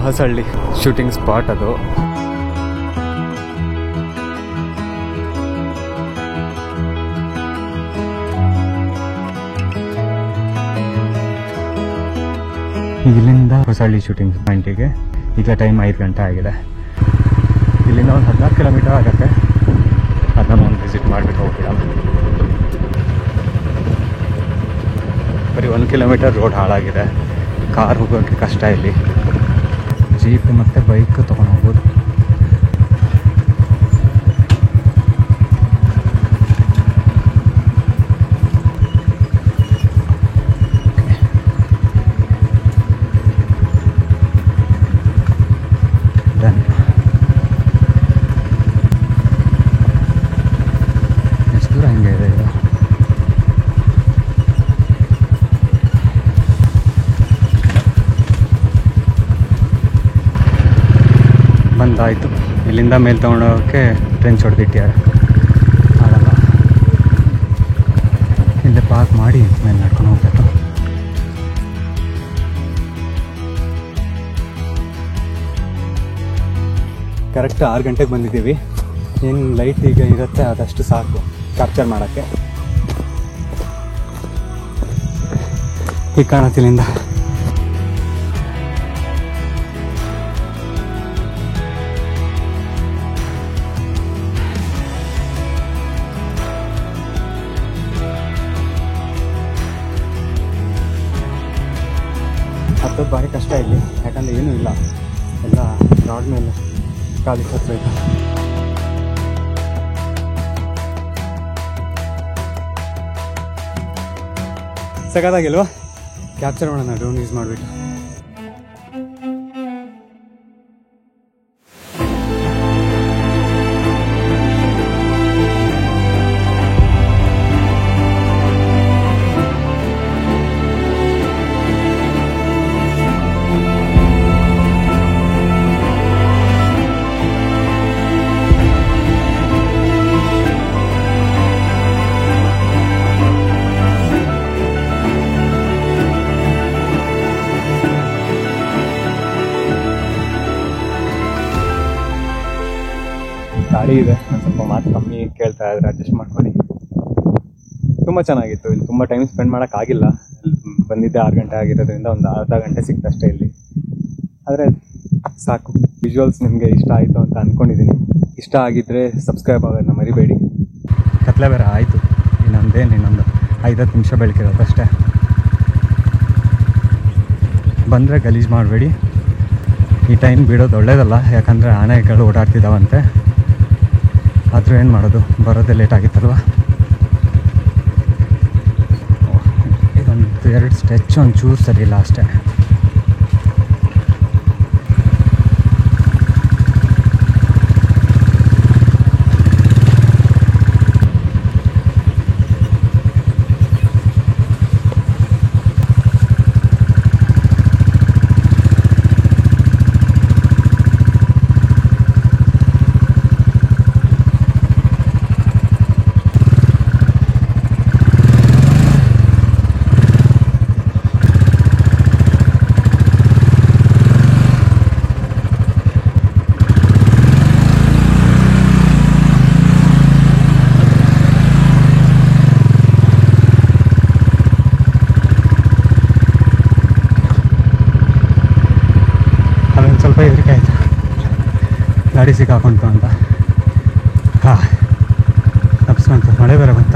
Hosalli shooting spot ಅದು. ಇಲ್ಲಿಂದ Hosalli shooting ಪಾಯಿಂಟಿಗೆ ಈಗ ಟೈಮ್ 5 ಗಂಟೆ ಆಗಿದೆ. ಇಲ್ಲಿಂದ ಒಂದು 14 ಕಿಲೋಮೀಟರ್ ಆಗುತ್ತೆ. ಅದನ್ನ ಒಂದು ವಿಸಿಟ್ ಮಾಡಿಬಿಟ್ಟು ಹೋಗ್ಬಿಡೋಣ. ಬರೀ 1 ಕಿಲೋಮೀಟರ್ ರೋಡ್ ಹಾಳಾಗಿದೆ. ಕಾರ್ ಹೋಗೋಕ್ಕೆ ಕಷ್ಟ. ಇಲ್ಲಿ ಜೀಪ್ ಮತ್ತು ಬೈಕ್ ತೊಗೊಂಡು ಹೋಗ್ಬೋದು. ಎಷ್ಟು ದೂರ ಹಿಂಗೆ ಇದೆ ಇದು. ಬಂದಾಯಿತು. ಇಲ್ಲಿಂದ ಮೇಲೆ ತೊಗೊಂಡೋಗೋಕ್ಕೆ ಟ್ರೆಂಚ್ ಹೊಡೆದಿಟ್ಟಿದ್ದಾರೆ. ಆಗಲ್ಲ, ಹಿಂದೆ ಪಾರ್ಕ್ ಮಾಡಿ ಮೇಲೆ ನಡ್ಕೊಂಡು ಹೋಗ್ಬೇಕು. ಕರೆಕ್ಟ್ 6 ಗಂಟೆಗೆ ಬಂದಿದ್ದೀವಿ. ಏನು ಲೈಟ್ ಈಗ ಇರುತ್ತೆ ಅದಷ್ಟು ಸಾಕು ಕ್ಯಾಪ್ಚರ್ ಮಾಡೋಕ್ಕೆ. ಈಗ ಕಾಣತ್ತಿಲ್ಲಿಂದ ಹತ್ತೋದು ಭಾರಿ ಕಷ್ಟ ಇಲ್ಲಿ. ಯಾಕಂದರೆ ಏನೂ ಇಲ್ಲ, ಎಲ್ಲ ರಾಡ್ ಮೇಲೆ ಕಾಲಿಗೆ ಹತ್ತಬೇಕು. ಸಗದಾಗಿಲ್ವಾ? ಕ್ಯಾಪ್ಚರ್ ಮಾಡೋಣ ಡ್ರೋನ್ ಯೂಸ್ ಮಾಡಿಬಿಟ್ಟು. ಗಾಡಿ ಇದೆ, ಒಂದು ಸ್ವಲ್ಪ ಮಾತು ಕಮ್ಮಿ ಕೇಳ್ತಾ ಇದ್ರೆ ಅಡ್ಜಸ್ಟ್ ಮಾಡ್ಕೊಳ್ಳಿ. ತುಂಬ ಚೆನ್ನಾಗಿತ್ತು. ಇಲ್ಲಿ ತುಂಬ ಟೈಮ್ ಸ್ಪೆಂಡ್ ಮಾಡೋಕ್ಕಾಗಿಲ್ಲ. ಬಂದಿದ್ದೆ 6 ಗಂಟೆ ಆಗಿರೋದ್ರಿಂದ ಒಂದು ಅರ್ಧ ಗಂಟೆ ಸಿಕ್ತಷ್ಟೇ ಇಲ್ಲಿ. ಆದರೆ ಸಾಕು. ವಿಜುವಲ್ಸ್ ನಿಮಗೆ ಇಷ್ಟ ಆಯಿತು ಅಂತ ಅಂದ್ಕೊಂಡಿದ್ದೀನಿ. ಇಷ್ಟ ಆಗಿದ್ದರೆ ಸಬ್ಸ್ಕ್ರೈಬ್ ಆಗೋದನ್ನ ಮರಿಬೇಡಿ. ಕತ್ಲೆ ಬೇರೆ ಆಯಿತು. ಇನ್ನೊಂದು 5-10 ನಿಮಿಷ ಬೆಳಕಿರೋದಷ್ಟೇ. ಬಂದರೆ ಗಲೀಜು ಮಾಡಬೇಡಿ. ಈ ಟೈಮ್ ಬಿಡೋದು ಒಳ್ಳೇದಲ್ಲ, ಯಾಕಂದರೆ ಆನೆಗಳು ಓಡಾಡ್ತಿದ್ದಾವಂತೆ. ಆದರೂ ಏನು ಮಾಡೋದು, ಬರೋದೇ ಲೇಟ್ ಆಗಿತ್ತಲ್ವ. ಇದೊಂದು 2 ಸ್ಟೆಚ್ ಒಂಚೂರು ಸರಿ ಇಲ್ಲ ಅಷ್ಟೇ. ಸ್ವಲ್ಪ ಹೆದರಿಕೆ ಆಯಿತು ಗಾಡಿ ಸಿಕ್ಕಾಕೊಂತು ಅಂತ. ತಪ್ಪಿಸ್ಕೊಂತು. ಮಳೆ ಬೇರೆ ಬಂತ.